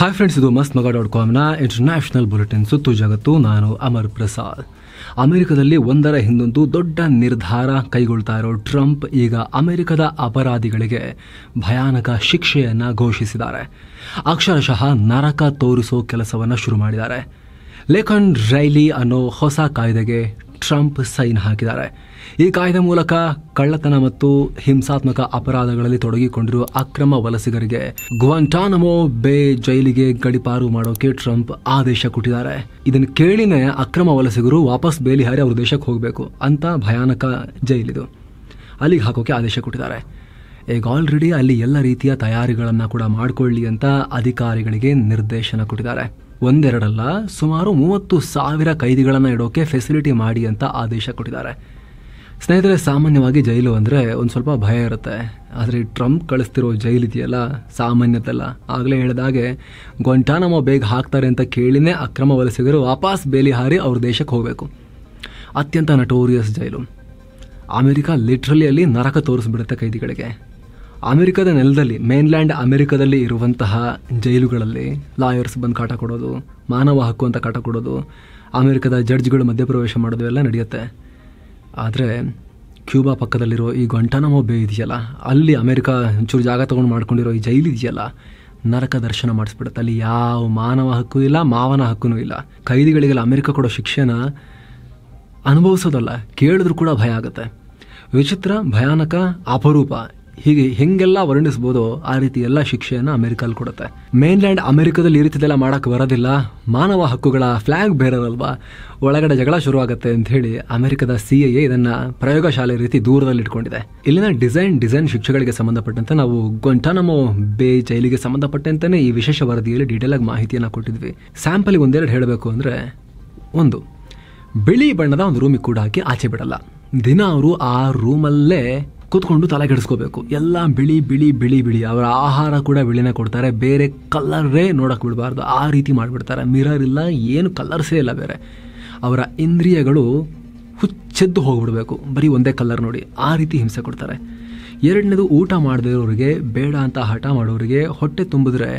Hi friends, ಇದು mastmaga.comನ international bulletin ಸುತ್ತು ಜಗತ್ತು. ನಾನು ಅಮರ್ ಪ್ರಸಾದ್. ಅಮೆರಿಕದಲ್ಲಿ ಒಂದರ ಹಿಂದೊಂದು ದೊಡ್ಡ ನಿರ್ಧಾರ ಕೈಗೊಳ್ತಾ ಇರೋ ಟ್ರಂಪ್ ಈಗ ಅಮೆರಿಕದ ಅಪರಾಧಿಗಳಿಗೆ ಭಯಾನಕ ಶಿಕ್ಷೆಯನ್ನು ಘೋಷಿಸಿದ್ದಾರೆ. ಅಕ್ಷರಶಃ ನರಕ ತೋರಿಸೋ ಕೆಲಸವನ್ನು ಶುರು ಮಾಡಿದ್ದಾರೆ. ಲೇಖನ್ ರೈಲಿ ಅನ್ನೋ ಹೊಸ ಕಾಯ್ದೆಗೆ ಟ್ರಂಪ್ ಸೈನ್ ಹಾಕಿದ್ದಾರೆ. ಈ ಕಾಯ್ದೆ ಮೂಲಕ ಕಳ್ಳತನ ಮತ್ತು ಹಿಂಸಾತ್ಮಕ ಅಪರಾಧಗಳಲ್ಲಿ ತೊಡಗಿಕೊಂಡಿರುವ ಅಕ್ರಮ ವಲಸಿಗರಿಗೆ ಗ್ವಾಂಟಾನಮೋ ಬೇ ಜೈಲಿಗೆ ಗಡಿಪಾರು ಮಾಡೋಕೆ ಟ್ರಂಪ್ ಆದೇಶ ಕೊಟ್ಟಿದ್ದಾರೆ. ಇದನ್ನು ಕೇಳಿನೇ ಅಕ್ರಮ ವಲಸಿಗರು ವಾಪಸ್ ಬೇಲಿ ಹಾರಿ ಅವ್ರ ದೇಶಕ್ಕೆ ಹೋಗಬೇಕು ಅಂತ ಭಯಾನಕ ಜೈಲಿದು, ಅಲ್ಲಿಗೆ ಹಾಕೋಕೆ ಆದೇಶ ಕೊಟ್ಟಿದ್ದಾರೆ. ಈಗ ಆಲ್ರೆಡಿ ಅಲ್ಲಿ ಎಲ್ಲ ರೀತಿಯ ತಯಾರಿಗಳನ್ನು ಕೂಡ ಮಾಡಿಕೊಳ್ಳಿ ಅಂತ ಅಧಿಕಾರಿಗಳಿಗೆ ನಿರ್ದೇಶನ ಕೊಟ್ಟಿದ್ದಾರೆ. ಒಂದೆರಡಲ್ಲ, ಸುಮಾರು 30,000 ಕೈದಿಗಳನ್ನು ಇಡೋಕೆ ಫೆಸಿಲಿಟಿ ಮಾಡಿ ಅಂತ ಆದೇಶ ಕೊಟ್ಟಿದ್ದಾರೆ. ಸ್ನೇಹಿತರೆ, ಸಾಮಾನ್ಯವಾಗಿ ಜೈಲು ಅಂದರೆ ಒಂದು ಸ್ವಲ್ಪ ಭಯ ಇರುತ್ತೆ. ಆದರೆ ಟ್ರಂಪ್ ಕಳಿಸ್ತಿರೋ ಜೈಲು ಇದೆಯಲ್ಲ, ಸಾಮಾನ್ಯದಲ್ಲ. ಆಗಲೇ ಹೇಳಿದಾಗೆ ಗ್ವಾಂಟಾನಮೋ ಬೇಗ ಹಾಕ್ತಾರೆ ಅಂತ ಕೇಳಿನೇ ಅಕ್ರಮ ವಲಸಿಗರು ವಾಪಸ್ ಬೇಲಿ ಹಾರಿ ಅವ್ರ ದೇಶಕ್ಕೆ ಹೋಗಬೇಕು. ಅತ್ಯಂತ ನಟೋರಿಯಸ್ ಜೈಲು. ಅಮೆರಿಕ ಲಿಟ್ರಲಿ ಅಲ್ಲಿ ನರಕ ತೋರಿಸ್ಬಿಡುತ್ತೆ ಕೈದಿಗಳಿಗೆ. ಅಮೆರಿಕದ ನೆಲದಲ್ಲಿ, ಮೇನ್ಲ್ಯಾಂಡ್ ಅಮೆರಿಕದಲ್ಲಿ ಇರುವಂತಹ ಜೈಲುಗಳಲ್ಲಿ ಲಾಯರ್ಸ್ ಬಂದು ಕಾಟ ಕೊಡೋದು, ಮಾನವ ಹಕ್ಕು ಅಂತ ಕಾಟ ಕೊಡೋದು, ಅಮೆರಿಕದ ಜಡ್ಜ್ಗಳು ಮಧ್ಯಪ್ರವೇಶ ಮಾಡೋದು ಎಲ್ಲ ನಡೆಯುತ್ತೆ. ಆದರೆ ಕ್ಯೂಬಾ ಪಕ್ಕದಲ್ಲಿರೋ ಈ ಗ್ವಾಂಟಾನಮೋ ಬೇ ಇದೆಯಲ್ಲ, ಅಲ್ಲಿ ಅಮೆರಿಕ ಒಂಚೂರು ಜಾಗ ತೊಗೊಂಡು ಮಾಡ್ಕೊಂಡಿರೋ ಈ ಜೈಲು ಇದೆಯಲ್ಲ, ನರಕ ದರ್ಶನ ಮಾಡಿಸ್ಬಿಡುತ್ತೆ. ಅಲ್ಲಿ ಯಾವ ಮಾನವ ಹಕ್ಕು ಇಲ್ಲ, ಮಾವನ ಹಕ್ಕೂ ಇಲ್ಲ. ಕೈದಿಗಳಿಗೆಲ್ಲ ಅಮೆರಿಕ ಕೊಡೋ ಶಿಕ್ಷೆನ ಅನುಭವಿಸೋದಲ್ಲ, ಕೇಳಿದ್ರೂ ಕೂಡ ಭಯ ಆಗುತ್ತೆ. ವಿಚಿತ್ರ, ಭಯಾನಕ, ಅಪರೂಪ, ಹೀಗೆ ಹೆಂಗೆಲ್ಲ ವರ್ಣಿಸ್ಬೋದೋ ಆ ರೀತಿ ಎಲ್ಲ ಶಿಕ್ಷೆಯನ್ನು ಅಮೆರಿಕಲ್ಲಿ ಕೊಡುತ್ತೆ. ಮೇನ್ಲ್ಯಾಂಡ್ ಅಮೆರಿಕದಲ್ಲಿ ಈ ರೀತಿದೆಲ್ಲ ಮಾಡೋಕ್ಕೆ ಬರೋದಿಲ್ಲ, ಮಾನವ ಹಕ್ಕುಗಳ ಫ್ಲಾಗ್ ಬೇರಲ್ವಾ, ಒಳಗಡೆ ಜಗಳ ಶುರುವಾಗುತ್ತೆ ಅಂತ ಹೇಳಿ ಅಮೆರಿಕದ CIA ಇದನ್ನು ಪ್ರಯೋಗಶಾಲೆ ರೀತಿ ದೂರದಲ್ಲಿ ಇಟ್ಕೊಂಡಿದೆ. ಇಲ್ಲಿನ ಡಿಸೈನ್ ಶಿಕ್ಷೆಗಳಿಗೆ ಸಂಬಂಧಪಟ್ಟಂತೆ ನಾವು ಗ್ವಾಂಟಾನಮೋ ಬೇ ಜೈಲಿಗೆ ಸಂಬಂಧಪಟ್ಟಂತೆಯೇ ಈ ವಿಶೇಷ ವರದಿಯಲ್ಲಿ ಡೀಟೇಲ್ ಆಗಿ ಮಾಹಿತಿಯನ್ನು ಕೊಟ್ಟಿದ್ವಿ. ಸ್ಯಾಂಪಲ್ಗೆ ಒಂದೆರಡು ಹೇಳಬೇಕು ಅಂದರೆ, ಒಂದು, ಬಿಳಿ ಬಣ್ಣದ ಒಂದು ರೂಮಿಗೆ ಕೂಡ ಹಾಕಿ ಆಚೆ ಬಿಡಲ್ಲ. ದಿನ ಅವರು ಆ ರೂಮಲ್ಲೇ ಕೂತ್ಕೊಂಡು ತಲೆ ಕೆಡಿಸ್ಕೋಬೇಕು. ಎಲ್ಲ ಬಿಳಿ ಬಿಳಿ ಬಿಳಿ ಬಿಳಿ. ಅವರ ಆಹಾರ ಕೂಡ ಬಿಳಿನೇ ಕೊಡ್ತಾರೆ, ಬೇರೆ ಕಲರೇ ನೋಡಕ್ಕೆ ಬಿಡಬಾರ್ದು, ಆ ರೀತಿ ಮಾಡಿಬಿಡ್ತಾರೆ. ಮಿರರ್ ಇಲ್ಲ, ಏನು ಕಲರ್ಸೇ ಇಲ್ಲ ಬೇರೆ. ಅವರ ಇಂದ್ರಿಯಗಳು ಹುಚ್ಚೆದ್ದು ಹೋಗ್ಬಿಡ್ಬೇಕು, ಬರೀ ಒಂದೇ ಕಲರ್ ನೋಡಿ, ಆ ರೀತಿ ಹಿಂಸೆ ಕೊಡ್ತಾರೆ. ಎರಡನೇದು, ಊಟ ಮಾಡದೇ ಇರೋರಿಗೆ, ಬೇಡ ಅಂತ ಹಠ ಮಾಡೋರಿಗೆ ಹೊಟ್ಟೆ ತುಂಬಿದ್ರೆ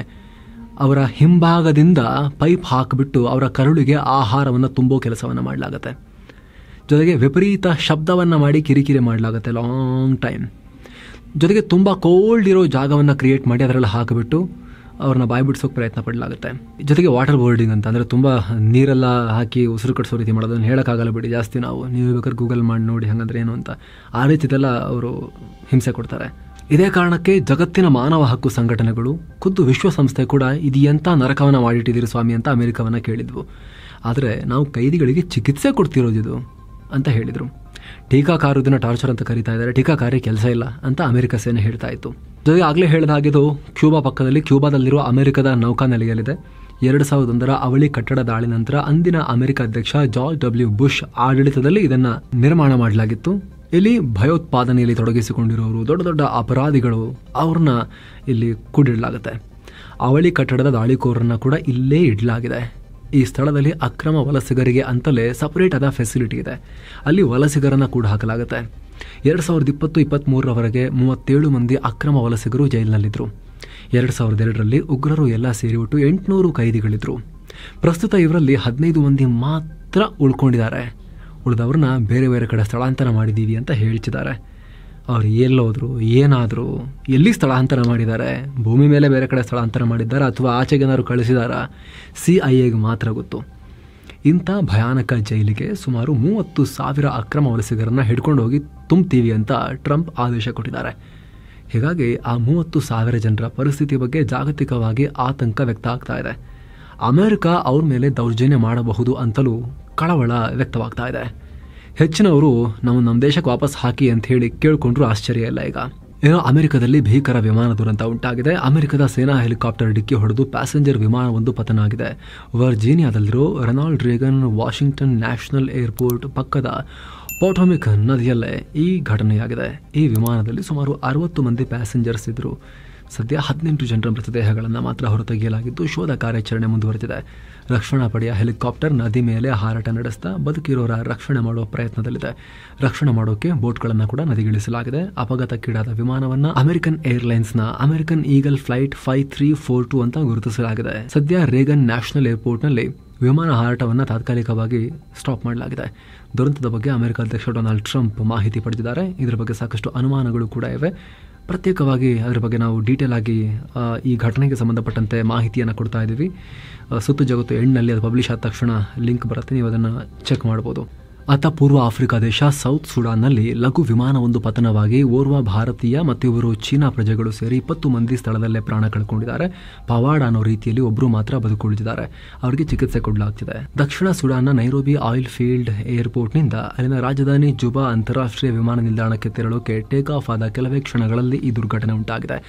ಅವರ ಹಿಂಭಾಗದಿಂದ ಪೈಪ್ ಹಾಕಿಬಿಟ್ಟು ಅವರ ಕರುಳಿಗೆ ಆಹಾರವನ್ನು ತುಂಬೋ ಕೆಲಸವನ್ನು ಮಾಡಲಾಗತ್ತೆ. ಜೊತೆಗೆ ವಿಪರೀತ ಶಬ್ದವನ್ನು ಮಾಡಿ ಕಿರಿಕಿರಿ ಮಾಡಲಾಗುತ್ತೆ ಲಾಂಗ್ ಟೈಮ್. ಜೊತೆಗೆ ತುಂಬ ಕೋಲ್ಡ್ ಇರೋ ಜಾಗವನ್ನು ಕ್ರಿಯೇಟ್ ಮಾಡಿ ಅದರಲ್ಲಿ ಹಾಕಿಬಿಟ್ಟು ಅವ್ರನ್ನ ಬಾಯಿ ಬಿಡಿಸೋಕೆ ಪ್ರಯತ್ನ ಪಡಲಾಗುತ್ತೆ. ಜೊತೆಗೆ ವಾಟರ್ ಬೋರ್ಡಿಂಗ್ ಅಂತ, ಅಂದರೆ ತುಂಬ ನೀರೆಲ್ಲ ಹಾಕಿ ಉಸಿರು ಕಟ್ಟಿಸೋ ರೀತಿ ಮಾಡೋದನ್ನು ಹೇಳೋಕ್ಕಾಗಲ್ಲ ಬಿಡಿ, ಜಾಸ್ತಿ ನೀವು ಬೇಕಾದ್ರೆ ಗೂಗಲ್ ಮಾಡಿ ನೋಡಿ ಹಾಗಂದ್ರೆ ಏನು ಅಂತ. ಆ ರೀತಿದೆಲ್ಲ ಅವರು ಹಿಂಸೆ ಕೊಡ್ತಾರೆ. ಇದೇ ಕಾರಣಕ್ಕೆ ಜಗತ್ತಿನ ಮಾನವ ಹಕ್ಕು ಸಂಘಟನೆಗಳು, ಖುದ್ದು ವಿಶ್ವಸಂಸ್ಥೆ ಕೂಡ ಇದು ಎಂಥ ನರಕವನ್ನು ಮಾಡಿಟ್ಟಿದ್ದೀರಿ ಸ್ವಾಮಿ ಅಂತ ಅಮೆರಿಕವನ್ನು ಕೇಳಿದ್ವು. ಆದರೆ ನಾವು ಕೈದಿಗಳಿಗೆ ಚಿಕಿತ್ಸೆ ಕೊಡ್ತಿರೋದಿದು ಅಂತ ಹೇಳಿದರು. ಟೀಕಾಕಾರರು ಇದನ್ನು ಟಾರ್ಚರ್ ಅಂತ ಕರೀತಾ ಇದ್ದಾರೆ, ಟೀಕಾಕಾರಿ ಕೆಲಸ ಇಲ್ಲ ಅಂತ ಅಮೆರಿಕ ಸೇನೆ ಹೇಳ್ತಾ ಇತ್ತು. ಜೊತೆಗೆ ಆಗಲೇ ಹೇಳಿದ ಹಾಗಿದ್ದು ಕ್ಯೂಬಾ ಪಕ್ಕದಲ್ಲಿ, ಕ್ಯೂಬಾದಲ್ಲಿರುವ ಅಮೆರಿಕದ ನೌಕಾನೆಲೆಯಲ್ಲಿದೆ. 2001 ಅವಳಿ ಕಟ್ಟಡ ದಾಳಿ ನಂತರ ಅಂದಿನ ಅಮೆರಿಕ ಅಧ್ಯಕ್ಷ ಜಾರ್ಜ್ W. ಬುಷ್ ಆಡಳಿತದಲ್ಲಿ ಇದನ್ನು ನಿರ್ಮಾಣ ಮಾಡಲಾಗಿತ್ತು. ಇಲ್ಲಿ ಭಯೋತ್ಪಾದನೆಯಲ್ಲಿ ತೊಡಗಿಸಿಕೊಂಡಿರೋರು, ದೊಡ್ಡ ದೊಡ್ಡ ಅಪರಾಧಿಗಳು, ಅವ್ರನ್ನ ಇಲ್ಲಿ ಕೂಡಿಡಲಾಗುತ್ತೆ. ಅವಳಿ ಕಟ್ಟಡದ ದಾಳಿಕೋರನ್ನ ಕೂಡ ಇಲ್ಲೇ ಇಡಲಾಗಿದೆ. ಈ ಸ್ಥಳದಲ್ಲಿ ಅಕ್ರಮ ವಲಸಿಗರಿಗೆ ಅಂತಲೇ ಸಪರೇಟ್ ಆದ ಫೆಸಿಲಿಟಿ ಇದೆ. ಅಲ್ಲಿ ವಲಸಿಗರನ್ನು ಕೂಡ ಹಾಕಲಾಗುತ್ತೆ. 2020-23 37 ಮಂದಿ ಅಕ್ರಮ ವಲಸಿಗರು ಜೈಲಿನಲ್ಲಿದ್ದರು. 2002ರಲ್ಲಿ ಉಗ್ರರು ಎಲ್ಲ ಸೇರಿ ಒಟ್ಟು 800 ಕೈದಿಗಳಿದ್ರು. ಪ್ರಸ್ತುತ ಇವರಲ್ಲಿ 15 ಮಂದಿ ಮಾತ್ರ ಉಳ್ಕೊಂಡಿದ್ದಾರೆ. ಉಳಿದವ್ರನ್ನ ಬೇರೆ ಬೇರೆ ಕಡೆ ಸ್ಥಳಾಂತರ ಮಾಡಿದ್ದೀವಿ ಅಂತ ಹೇಳ್ತಿದ್ದಾರೆ. ಅವ್ರು ಎಲ್ಲೋದ್ರು, ಏನಾದರೂ, ಎಲ್ಲಿ ಸ್ಥಳಾಂತರ ಮಾಡಿದ್ದಾರೆ, ಭೂಮಿ ಮೇಲೆ ಬೇರೆ ಕಡೆ ಸ್ಥಳಾಂತರ ಮಾಡಿದ್ದಾರೆ ಅಥವಾ ಆಚೆಗೇನಾದ್ರು ಕಳಿಸಿದಾರ, CIAಗೆ ಮಾತ್ರ ಗೊತ್ತು. ಇಂಥ ಭಯಾನಕ ಜೈಲಿಗೆ ಸುಮಾರು 30,000 ಅಕ್ರಮ ವಲಸಿಗರನ್ನು ಹಿಡ್ಕೊಂಡು ಹೋಗಿ ತುಂಬ್ತೀವಿ ಅಂತ ಟ್ರಂಪ್ ಆದೇಶ ಕೊಟ್ಟಿದ್ದಾರೆ. ಹೀಗಾಗಿ ಆ 30,000 ಜನರ ಪರಿಸ್ಥಿತಿ ಬಗ್ಗೆ ಜಾಗತಿಕವಾಗಿ ಆತಂಕ ವ್ಯಕ್ತ ಆಗ್ತಾ ಇದೆ. ಅಮೆರಿಕ ಅವ್ರ ಮೇಲೆ ದೌರ್ಜನ್ಯ ಮಾಡಬಹುದು ಅಂತಲೂ ಕಳವಳ ವ್ಯಕ್ತವಾಗ್ತಾ ಇದೆ. ಹೆಚ್ಚಿನವರು ನಮ್ಮ ದೇಶಕ್ಕೆ ವಾಪಸ್ ಹಾಕಿ ಅಂತ ಹೇಳಿ ಕೇಳ್ಕೊಂಡ್ರು ಆಶ್ಚರ್ಯ ಇಲ್ಲ. ಈಗ ಏನೋ ಅಮೆರಿಕದಲ್ಲಿ ಭೀಕರ ವಿಮಾನ ದುರಂತ ಉಂಟಾಗಿದೆ. ಅಮೆರಿಕದ ಸೇನಾ ಹೆಲಿಕಾಪ್ಟರ್ ಡಿಕ್ಕಿ ಹೊಡೆದು ಪ್ಯಾಸೆಂಜರ್ ವಿಮಾನವೊಂದು ಪತನ ಆಗಿದೆ. ವರ್ಜೀನಿಯಾದಲ್ಲಿರೋ Ronald Reagan Washington national airport ಪಕ್ಕದ ಪೋಟೋಮಿಕ್ ನದಿಯಲ್ಲೇ ಈ ಘಟನೆಯಾಗಿದೆ. ಈ ವಿಮಾನದಲ್ಲಿ ಸುಮಾರು 60 ಮಂದಿ ಪ್ಯಾಸೆಂಜರ್ಸ್ ಇದ್ದರು. ಸದ್ಯ 18 ಜನರ ಮೃತದೇಹಗಳನ್ನು ಮಾತ್ರ ಹೊರತೆಗೆಯಲಾಗಿದ್ದು ಶೋಧ ಕಾರ್ಯಾಚರಣೆ ಮುಂದುವರೆದಿದೆ. ರಕ್ಷಣಾ ಪಡೆಯ ಹೆಲಿಕಾಪ್ಟರ್ ನದಿ ಮೇಲೆ ಹಾರಾಟ ನಡೆಸ್ತಾ ಬದುಕಿರೋರ ರಕ್ಷಣೆ ಮಾಡುವ ಪ್ರಯತ್ನದಲ್ಲಿದೆ. ರಕ್ಷಣೆ ಮಾಡೋಕೆ ಬೋಟ್ಗಳನ್ನು ಕೂಡ ನದಿಗಿಳಿಸಲಾಗಿದೆ. ಅಪಘಾತಕ್ಕೀಡಾದ ವಿಮಾನವನ್ನ ಅಮೆರಿಕನ್ ಏರ್ಲೈನ್ಸ್ನ ಅಮೆರಿಕನ್ ಈಗಲ್ ಫ್ಲೈಟ್ 5342 ಅಂತ ಗುರುತಿಸಲಾಗಿದೆ. ಸದ್ಯ ರೇಗನ್ ನ್ಯಾಷನಲ್ ಏರ್ಪೋರ್ಟ್ನಲ್ಲಿ ವಿಮಾನ ಹಾರಾಟವನ್ನು ತಾತ್ಕಾಲಿಕವಾಗಿ ಸ್ಟಾಪ್ ಮಾಡಲಾಗಿದೆ. ದುರಂತದ ಬಗ್ಗೆ ಅಮೆರಿಕ ಅಧ್ಯಕ್ಷ ಡೊನಾಲ್ಡ್ ಟ್ರಂಪ್ ಮಾಹಿತಿ ಪಡೆದಿದ್ದಾರೆ. ಇದರ ಬಗ್ಗೆ ಸಾಕಷ್ಟು ಅನುಮಾನಗಳು ಕೂಡ ಇವೆ. ಪ್ರತ್ಯೇಕವಾಗಿ ಅದರ ಬಗ್ಗೆ ನಾವು ಡೀಟೇಲ್ ಆಗಿ ಈ ಘಟನೆಗೆ ಸಂಬಂಧಪಟ್ಟಂತೆ ಮಾಹಿತಿಯನ್ನು ಕೊಡ್ತಾ ಇದ್ದೀವಿ. ಸುತ್ತು ಜಗತ್ತು ಎಂಡ್ನಲ್ಲಿ ಅದು ಪಬ್ಲಿಷ್ ಆದ ತಕ್ಷಣ ಲಿಂಕ್ ಬರುತ್ತೆ, ನೀವು ಅದನ್ನು ಚೆಕ್ ಮಾಡ್ಬೋದು. ಅತ ಪೂರ್ವ ಆಫ್ರಿಕಾ ದೇಶ ಸೌತ್ ಸುಡಾನ್ನಲ್ಲಿ ಲಘು ವಿಮಾನವೊಂದು ಪತನವಾಗಿ ಓರ್ವ ಭಾರತೀಯ ಮತ್ತು ಇವರು ಚೀನಾ ಪ್ರಜೆಗಳು ಸೇರಿ 20 ಮಂದಿ ಸ್ಥಳದಲ್ಲೇ ಪ್ರಾಣ ಕಳ್ಕೊಂಡಿದ್ದಾರೆ. ಪವಾಡ ಅನ್ನೋ ರೀತಿಯಲ್ಲಿ ಒಬ್ಬರು ಮಾತ್ರ ಬದುಕುಳಿದಿದ್ದಾರೆ. ಅವರಿಗೆ ಚಿಕಿತ್ಸೆ ಕೊಡಲಾಗ್ತಿದೆ. ದಕ್ಷಿಣ ಸುಡಾನ್ನ ನೈರೋಬಿ ಆಯಿಲ್ ಫೀಲ್ಡ್ ಏರ್ಪೋರ್ಟ್ನಿಂದ ಅಲ್ಲಿನ ರಾಜಧಾನಿ ಜುಬಾ ಅಂತಾರಾಷ್ಟ್ರೀಯ ವಿಮಾನ ನಿಲ್ದಾಣಕ್ಕೆ ತೆರಳೋಕೆ ಟೇಕ್ ಆಫ್ ಆದ ಕೆಲವೇ ಕ್ಷಣಗಳಲ್ಲಿ ಈ ದುರ್ಘಟನೆ ಉಂಟಾಗಿದೆ.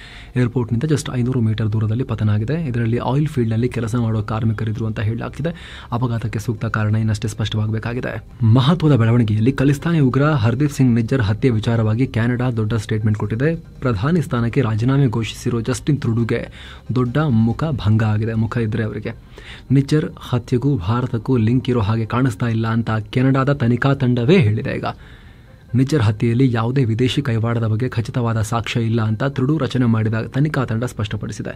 ಏರ್ಪೋರ್ಟ್ನಿಂದ ಜಸ್ಟ್ 500 ಮೀಟರ್ ದೂರದಲ್ಲಿ ಪತನ ಆಗಿದೆ. ಇದರಲ್ಲಿ ಆಯಿಲ್ ಫೀಲ್ಡ್ನಲ್ಲಿ ಕೆಲಸ ಮಾಡುವ ಕಾರ್ಮಿಕರಿದ್ರು ಅಂತ ಹೇಳಲಾಗ್ತಿದೆ. ಅಪಘಾತಕ್ಕೆ ಸೂಕ್ತ ಕಾರಣ ಇನ್ನಷ್ಟೇ ಸ್ಪಷ್ಟವಾಗಬೇಕಾಗಿದೆ. ಮಹತ್ವದ ಬೆಳವಣಿಗೆಯಲ್ಲಿ ಖಲಿಸ್ತಾನಿ ಉಗ್ರ ಹರ್ದೀಪ್ ಸಿಂಗ್ ನಿಜ್ಜರ್ ಹತ್ಯೆ ವಿಚಾರವಾಗಿ ಕೆನಡಾ ದೊಡ್ಡ ಸ್ಟೇಟ್ಮೆಂಟ್ ಕೊಟ್ಟಿದೆ. ಪ್ರಧಾನಿ ಸ್ಥಾನಕ್ಕೆ ರಾಜೀನಾಮೆ ಘೋಷಿಸಿರೋ ಜಸ್ಟಿನ್ ಟ್ರೂಡೋಗೆ ದೊಡ್ಡ ಮುಖ ಭಂಗ ಆಗಿದೆ. ಮುಖ ಇದ್ರೆ ಅವರಿಗೆ ನಿಜ್ಜರ್ ಹತ್ಯೆಗೂ ಭಾರತಕ್ಕೂ ಲಿಂಕ್ ಇರೋ ಹಾಗೆ ಕಾಣಿಸ್ತಾ ಇಲ್ಲ ಅಂತ ಕೆನಡಾದ ತನಿಖಾ ತಂಡವೇ ಹೇಳಿದೆ. ಈಗ ನಿಜ್ಜರ್ ಹತ್ಯೆಯಲ್ಲಿ ಯಾವುದೇ ವಿದೇಶಿ ಕೈವಾಡದ ಬಗ್ಗೆ ಖಚಿತವಾದ ಸಾಕ್ಷ್ಯ ಇಲ್ಲ ಅಂತ ಟ್ರೂಡೋ ರಚನೆ ಮಾಡಿದ ತನಿಖಾ ತಂಡ ಸ್ಪಷ್ಟಪಡಿಸಿದೆ.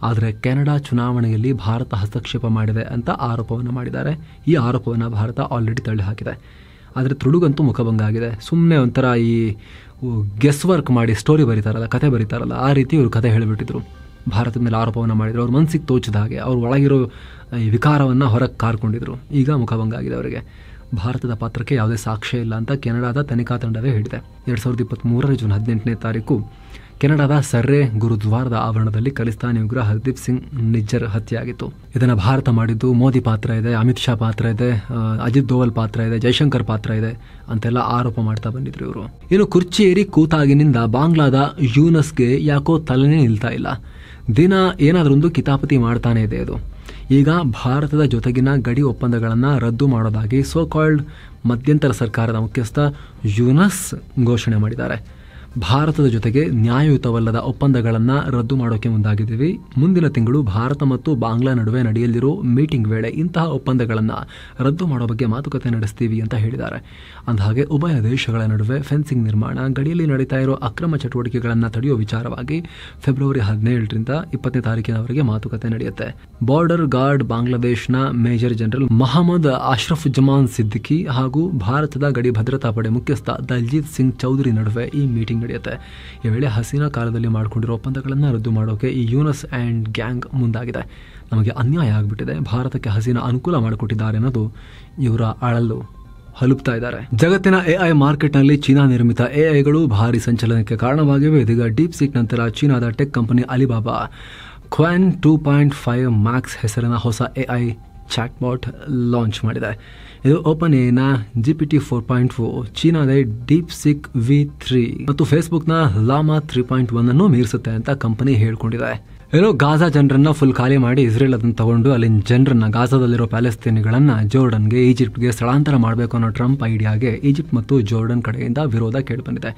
ಆದರೆ ಕೆನಡಾ ಚುನಾವಣೆಯಲ್ಲಿ ಭಾರತ ಹಸ್ತಕ್ಷೇಪ ಮಾಡಿದೆ ಅಂತ ಆರೋಪವನ್ನು ಮಾಡಿದ್ದಾರೆ. ಈ ಆರೋಪವನ್ನು ಭಾರತ ಆಲ್ರೆಡಿ ತಳ್ಳಿಹಾಕಿದೆ. ಆದರೆ ಟ್ರೂಡೋಗಂತೂ ಮುಖಭಂಗ ಆಗಿದೆ. ಸುಮ್ಮನೆ ಒಂಥರ ಈ ಗೆಸ್ ವರ್ಕ್ ಮಾಡಿ ಸ್ಟೋರಿ ಬರೀತಾರಲ್ಲ, ಕತೆ ಬರೀತಾರಲ್ಲ, ಆ ರೀತಿ ಇವರು ಕತೆ ಹೇಳಿಬಿಟ್ಟಿದ್ರು. ಭಾರತದ ಮೇಲೆ ಆರೋಪವನ್ನು ಮಾಡಿದ್ರು. ಅವ್ರ ಮನಸ್ಸಿಗೆ ತೋಚಿದ ಹಾಗೆ ಅವ್ರ ಒಳಗಿರೋ ಈ ವಿಕಾರವನ್ನು ಹೊರಗೆ ಕಾರ್ಕೊಂಡಿದ್ರು. ಈಗ ಮುಖಭಂಗ ಆಗಿದೆ ಅವರಿಗೆ. ಭಾರತದ ಪಾತ್ರಕ್ಕೆ ಯಾವುದೇ ಸಾಕ್ಷ್ಯ ಇಲ್ಲ ಅಂತ ಕೆನಡಾದ ತನಿಖಾ ತಂಡವೇ ಹೇಳಿದೆ. 2023 ಜೂನ್ 18ನೇ ತಾರೀಕು ಕೆನಡಾದ ಸರ್ರೆ ಗುರುದ್ವಾರದ ಆವರಣದಲ್ಲಿ ಖಲಿಸ್ತಾನಿ ಉಗ್ರ ಹರ್ದೀಪ್ ಸಿಂಗ್ ನಿಜ್ಜರ್ ಹತ್ಯೆಯಾಗಿತ್ತು. ಇದನ್ನು ಭಾರತ ಮಾಡಿದ್ದು ಮೋದಿ ಪಾತ್ರ ಇದೆ, ಅಮಿತ್ ಶಾ ಪಾತ್ರ ಇದೆ, ಅಜಿತ್ ದೋವಲ್ ಪಾತ್ರ ಇದೆ, ಜೈಶಂಕರ್ ಪಾತ್ರ ಇದೆ ಅಂತೆಲ್ಲ ಆರೋಪ ಮಾಡ್ತಾ ಬಂದಿದ್ರು ಇವರು. ಇನ್ನು ಕುರ್ಚಿ ಏರಿ ಕೂತಾಗಿನಿಂದ ಬಾಂಗ್ಲಾದ ಯೂನಸ್ಗೆ ಯಾಕೋ ತಲೆನೇ ನಿಲ್ತಾ ಇಲ್ಲ. ದಿನ ಏನಾದ್ರೊಂದು ಕಿತಾಪತಿ ಮಾಡ್ತಾನೆ ಇದೆ ಅದು. ಈಗ ಭಾರತದ ಜೊತೆಗಿನ ಗಡಿ ಒಪ್ಪಂದಗಳನ್ನು ರದ್ದು ಮಾಡೋದಾಗಿ ಸೋ ಕಾಲ್ಡ್ ಮಧ್ಯಂತರ ಸರ್ಕಾರದ ಮುಖ್ಯಸ್ಥ ಯೂನಸ್ ಘೋಷಣೆ ಮಾಡಿದ್ದಾರೆ. ಭಾರತದ ಜೊತೆಗೆ ನ್ಯಾಯಯುತವಲ್ಲದ ಒಪ್ಪಂದಗಳನ್ನು ರದ್ದು ಮಾಡೋಕೆ ಮುಂದಾಗಿದ್ದೀವಿ. ಮುಂದಿನ ತಿಂಗಳು ಭಾರತ ಮತ್ತು ಬಾಂಗ್ಲಾ ನಡುವೆ ನಡೆಯಲಿರೋ ಮೀಟಿಂಗ್ ವೇಳೆ ಇಂತಹ ಒಪ್ಪಂದಗಳನ್ನು ರದ್ದು ಮಾಡೋ ಬಗ್ಗೆ ಮಾತುಕತೆ ನಡೆಸ್ತೀವಿ ಅಂತ ಹೇಳಿದ್ದಾರೆ. ಅಂದಹಾಗೆ ಉಭಯ ದೇಶಗಳ ನಡುವೆ ಫೆನ್ಸಿಂಗ್ ನಿರ್ಮಾಣ, ಗಡಿಯಲ್ಲಿ ನಡೀತಾ ಇರೋ ಅಕ್ರಮ ಚಟುವಟಿಕೆಗಳನ್ನು ತಡೆಯುವ ವಿಚಾರವಾಗಿ ಫೆಬ್ರವರಿ 17ರಿಂದ 20ನೇ ತಾರೀಕಿನವರೆಗೆ ಮಾತುಕತೆ ನಡೆಯುತ್ತೆ. ಬಾರ್ಡರ್ ಗಾರ್ಡ್ ಬಾಂಗ್ಲಾದೇಶ್ನ ಮೇಜರ್ ಜನರಲ್ ಮಹಮ್ಮದ್ ಅಶ್ರಫ್ ಜಮಾನ್ ಸಿದ್ದಿಕಿ ಹಾಗೂ ಭಾರತದ ಗಡಿ ಭದ್ರತಾ ಪಡೆ ಮುಖ್ಯಸ್ಥ ದಲ್ಜೀತ್ ಸಿಂಗ್ ಚೌಧರಿ ನಡುವೆ ಈ ಮೀಟಿಂಗ್ ನಡೆಯುತ್ತೆ. ಈ ವೇಳೆ ಹಸೀನಾ ಕಾಲದಲ್ಲಿ ಮಾಡಿಕೊಂಡಿರೋ ಒಪ್ಪಂದಗಳನ್ನು ರದ್ದು ಮಾಡೋಕೆ ಈ ಯೂನಸ್ ಆ್ಯಂಡ್ ಗ್ಯಾಂಗ್ ಮುಂದಾಗಿದೆ. ನಮಗೆ ಅನ್ಯಾಯ ಆಗಿಬಿಟ್ಟಿದೆ, ಭಾರತಕ್ಕೆ ಹಸೀನಾ ಅನುಕೂಲ ಮಾಡಿಕೊಟ್ಟಿದ್ದಾರೆ ಅನ್ನೋದು ಇವರ ಅಳಲು ಹಲುಬ್ತಾ ಇದ್ದಾರೆ. ಜಗತ್ತಿನ ಎಐ ಮಾರ್ಕೆಟ್ನಲ್ಲಿ ಚೀನಾ ನಿರ್ಮಿತ ಎಐಗಳು ಭಾರಿ ಸಂಚಲನಕ್ಕೆ ಕಾರಣವಾಗಿವೆ. ಇದೀಗ ಡೀಪ್ ಸೀಕ್ ನಂತರ ಚೀನಾದ ಟೆಕ್ ಕಂಪನಿ ಅಲಿಬಾಬಾ ಕ್ವಾನ್ 2.5 ಮ್ಯಾಕ್ಸ್ ಹೆಸರಿನ ಹೊಸ ಎಐ ಚಾಟ್ಬಾಟ್ ಲಾಂಚ್ ಮಾಡಿದೆ. ಇದು ಓಪನ್ ಎನ GPT 4.4, ಚೀನಾದ ಡೀಪ್ ಸಿಕ್ V3 ಮತ್ತು ಫೇಸ್ಬುಕ್ನ ಲಾಮಾ 3.1 ಅನ್ನು ಮೀರಿಸುತ್ತೆ ಅಂತ ಕಂಪನಿ ಹೇಳ್ಕೊಂಡಿದೆ. ಏನೋ ಗಾಜಾ ಜನರನ್ನ ಫುಲ್ ಖಾಲಿ ಮಾಡಿ ಇಸ್ರೇಲ್ ಅದನ್ನು ತಗೊಂಡು ಅಲ್ಲಿನ ಜನರನ್ನ, ಗಾಜಾದಲ್ಲಿರೋ ಪ್ಯಾಲೆಸ್ತೀನಿಗಳನ್ನ ಜೋರ್ಡನ್ಗೆ, ಈಜಿಪ್ಟ್ಗೆ ಸ್ಥಳಾಂತರ ಮಾಡಬೇಕು ಅನ್ನೋ ಟ್ರಂಪ್ ಐಡಿಯಾಗೆ ಈಜಿಪ್ಟ್ ಮತ್ತು ಜೋರ್ಡನ್ ಕಡೆಯಿಂದ ವಿರೋಧ ಕೇಳಿಬಂದಿದೆ.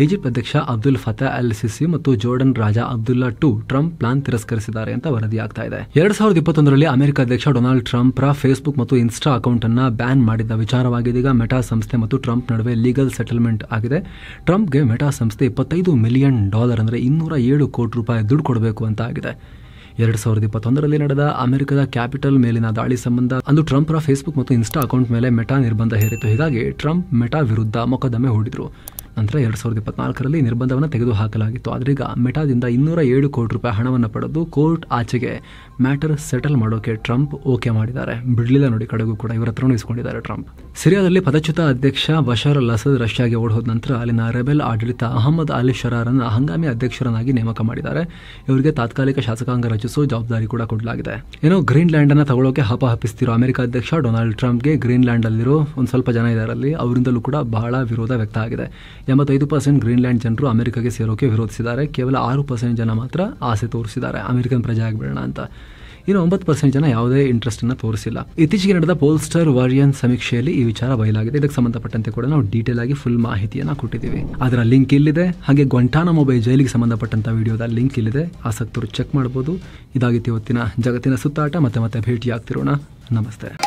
ಈಜಿಪ್ಟ್ ಅಧ್ಯಕ್ಷ ಅಬ್ದುಲ್ ಫತಾ ಅಲ್ ಸಿಸಿ ಮತ್ತು ಜೋರ್ಡನ್ ರಾಜ ಅಬ್ದುಲ್ಲಾ II ಟ್ರಂಪ್ ಪ್ಲಾನ್ ತಿರಸ್ಕರಿಸಿದ್ದಾರೆ ಅಂತ ವರದಿಯಾಗ್ತಾ ಇದೆ. 2021ರಲ್ಲಿ ಅಮೆರಿಕ ಅಧ್ಯಕ್ಷ ಡೊನಾಲ್ಡ್ ಟ್ರಂಪ್ ಫೇಸ್ಬುಕ್ ಮತ್ತು ಇನ್ಸ್ಟಾ ಅಕೌಂಟ್ ಅನ್ನ ಬ್ಯಾನ್ ಮಾಡಿದ್ದ ವಿಚಾರವಾಗಿದೀಗ ಮೆಟಾ ಸಂಸ್ಥೆ ಮತ್ತು ಟ್ರಂಪ್ ನಡುವೆ ಲೀಗಲ್ ಸೆಟಲ್ಮೆಂಟ್ ಆಗಿದೆ. ಟ್ರಂಪ್ಗೆ ಮೆಟಾ ಸಂಸ್ಥೆ $25 ಮಿಲಿಯನ್ ಅಂದರೆ $207 ಕೋಟಿ ದುಡ್ಡು ಕೊಡಬೇಕು ಅಂತ ಆಗಿದೆ. 2021ರಲ್ಲಿ ನಡೆದ ಅಮೆರಿಕದ ಕ್ಯಾಪಿಟಲ್ ಮೇಲಿನ ದಾಳಿ ಸಂಬಂಧ ಅಂದು ಟ್ರಂಪ್ರ ಫೇಸ್ಬುಕ್ ಮತ್ತು ಇನ್ಸ್ಟಾ ಅಕೌಂಟ್ ಮೇಲೆ ಮೆಟಾ ನಿರ್ಬಂಧ ಹೇರಿತ್ತು. ಹೀಗಾಗಿ ಟ್ರಂಪ್ ಮೆಟಾ ವಿರುದ್ಧ ಮೊಕದ್ದಮೆ ಹೂಡಿದ್ರು. ನಂತರ 2024ರಲ್ಲಿ ನಿರ್ಬಂಧವನ್ನು ತೆಗೆದುಹಾಕಲಾಗಿತ್ತು. ಆದ್ರೀಗ ಮೆಟಾದಿಂದ $207 ಕೋಟಿ ಹಣವನ್ನು ಪಡೆದು ಕೋರ್ಟ್ ಆಚೆಗೆ ಮ್ಯಾಟರ್ ಸೆಟಲ್ ಮಾಡೋಕೆ ಟ್ರಂಪ್ ಓಕೆ ಮಾಡಿದ್ದಾರೆ. ಬಿಡ್ಲಿಲ್ಲ ನೋಡಿ, ಕಡೆಗೂ ಕೂಡ ಇವರ ಹತ್ರನೂ ಇಸ್ಕೊಂಡಿದ್ದಾರೆ ಟ್ರಂಪ್. ಸಿರಿಯಾದಲ್ಲಿ ಪದಚ್ಯುತ ಅಧ್ಯಕ್ಷ ಬಶರ್ ಅಲ್ ಅಸದ್ ರಷ್ಯಾಗೆ ಓಡೋದ ನಂತರ ಅಲ್ಲಿನ ರೆಬೆಲ್ ಆಡಳಿತ ಅಹಮದ್ ಅಲ್ ಶರಾರನ್ನ ಹಂಗಾಮಿ ಅಧ್ಯಕ್ಷರನ್ನಾಗಿ ನೇಮಕ ಮಾಡಿದ್ದಾರೆ. ಇವರಿಗೆ ತಾತ್ಕಾಲಿಕ ಶಾಸಕಾಂಗ ರಚಿಸುವ ಜವಾಬ್ದಾರಿ ಕೂಡ ಕೊಡಲಾಗಿದೆ. ಏನೋ ಗ್ರೀನ್ಲ್ಯಾಂಡ್ ಅನ್ನ ತಗೊಳ್ಳೋಕೆ ಹಪಿಸ್ತಿರೋ ಅಮೆರಿಕ ಅಧ್ಯಕ್ಷ ಡೊನಾಲ್ಡ್ ಟ್ರಂಪ್ಗೆ ಗ್ರೀನ್ಲ್ಯಾಂಡ್ ಅಲ್ಲಿರೋ ಒಂದು ಸ್ವಲ್ಪ ಜನ ಇದಾರಲ್ಲಿ ಅವರಿಂದಲೂ ಕೂಡ ಬಹಳ ವಿರೋಧ ವ್ಯಕ್ತ ಆಗಿದೆ. 85% ಗ್ರೀನ್ಲ್ಯಾಂಡ್ ಜನರು ಅಮೆರಿಕಗೆ ಸೇರೋಕೆ ವಿರೋಧಿಸಿದ್ದಾರೆ. ಕೇವಲ 6% ಜನ ಮಾತ್ರ ಆಸೆ ತೋರಿಸಿದ್ದಾರೆ ಅಮೆರಿಕನ್ ಪ್ರಜೆ ಆಗಿಬಿಡೋಣ ಅಂತ. ಇನ್ನು 9% ಜನ ಯಾವುದೇ ಇಂಟ್ರೆಸ್ಟ್ ಅನ್ನು ತೋರಿಸಿಲ್ಲ. ಇತ್ತೀಚೆಗೆ ನಡೆದ ಪೋಲ್ಸ್ಟರ್ ವಾರಿಯನ್ ಸಮೀಕ್ಷೆಯಲ್ಲಿ ಈ ವಿಚಾರ ಬಯಲಾಗಿದೆ. ಇದಕ್ಕೆ ಸಂಬಂಧಪಟ್ಟಂತೆ ಕೂಡ ನಾವು ಡೀಟೇಲ್ ಆಗಿ ಫುಲ್ ಮಾಹಿತಿಯನ್ನ ಕೊಟ್ಟಿದ್ದೀವಿ. ಅದರ ಲಿಂಕ್ ಇಲ್ಲಿದೆ. ಹಾಗೆ ಗ್ವಾಂಟಾನಮೋ ಬೇ ಜೈಲಿಗೆ ಸಂಬಂಧಪಟ್ಟಂತ ವಿಡಿಯೋದ ಲಿಂಕ್ ಇಲ್ಲಿದೆ. ಆಸಕ್ತರು ಚೆಕ್ ಮಾಡಬಹುದು. ಇದಾಗಿತ್ತು ಇವತ್ತಿನ ಜಗತ್ತಿನ ಸುತ್ತಾಟ. ಮತ್ತೆ ಭೇಟಿಯಾಗ್ತಿರೋಣ. ನಮಸ್ತೆ.